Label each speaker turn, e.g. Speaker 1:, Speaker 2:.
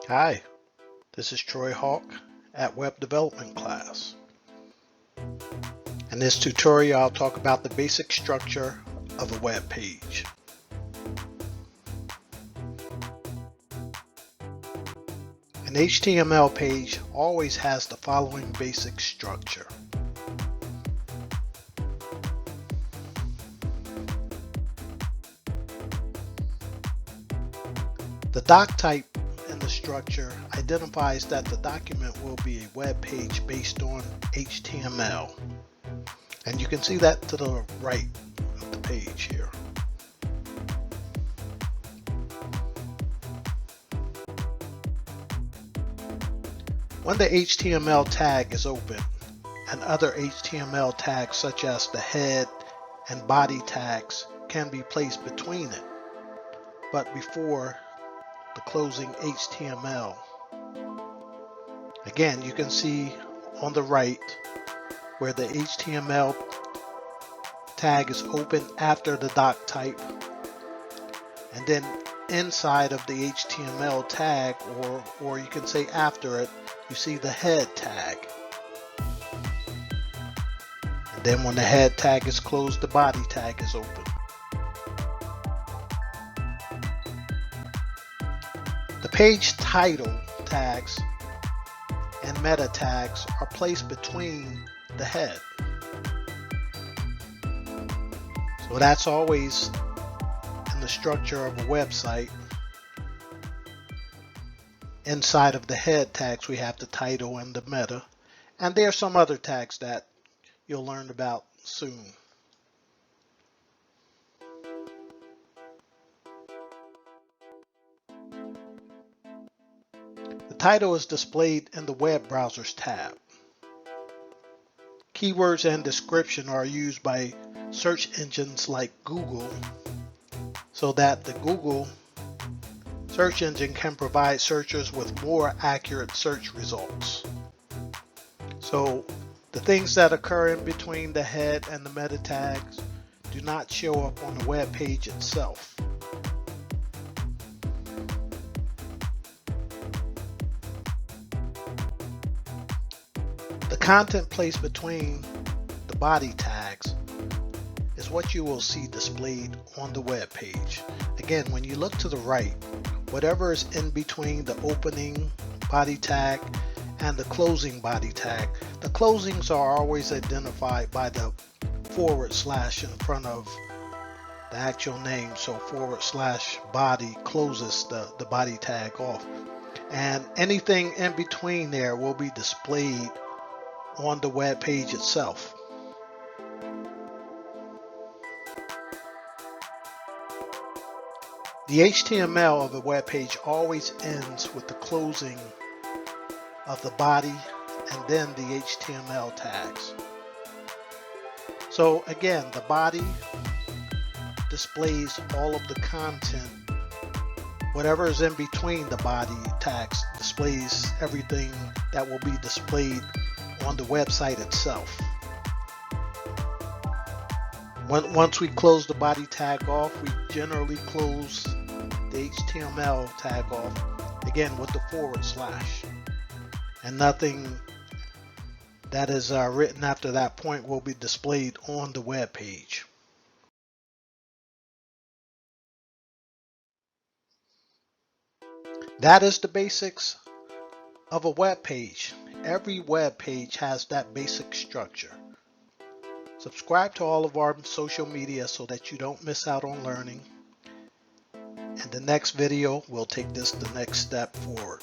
Speaker 1: Hi, this is Troy Hawk at Web Development Class. In this tutorial, I'll talk about the basic structure of a web page. An HTML page always has the following basic structure. The doc type in the structure identifies that the document will be a web page based on HTML. And you can see that to the right of the page here. When the HTML tag is open and other HTML tags such as the head and body tags can be placed between it, but before the closing HTML. Again, you can see on the right where the HTML tag is open after the doc type, and then inside of the HTML tag, or you can say after it, you see the head tag. And then when the head tag is closed, the body tag is open. The page title tags and meta tags are placed between the head. So that's always in the structure of a website. Inside of the head tags, we have the title and the meta. And there are some other tags that you'll learn about soon. The title is displayed in the web browsers tab. Keywords and description are used by search engines like Google so that the Google search engine can provide searchers with more accurate search results. So the things that occur in between the head and the meta tags do not show up on the web page itself. The content placed between the body tags is what you will see displayed on the web page. Again, when you look to the right, whatever is in between the opening body tag and the closing body tag, the closings are always identified by the / in front of the actual name. So / body closes the body tag off. And anything in between there will be displayed on the web page itself. The HTML of a web page always ends with the closing of the body and then the HTML tags. So again, the body displays all of the content. Whatever is in between the body tags displays everything that will be displayed on the website itself. Once we close the body tag off, we generally close the HTML tag off again with the / and nothing that is written after that point will be displayed on the web page. That is the basics of a web page. Every web page has that basic structure. Subscribe to all of our social media so that you don't miss out on learning. In the next video, we'll take this the next step forward.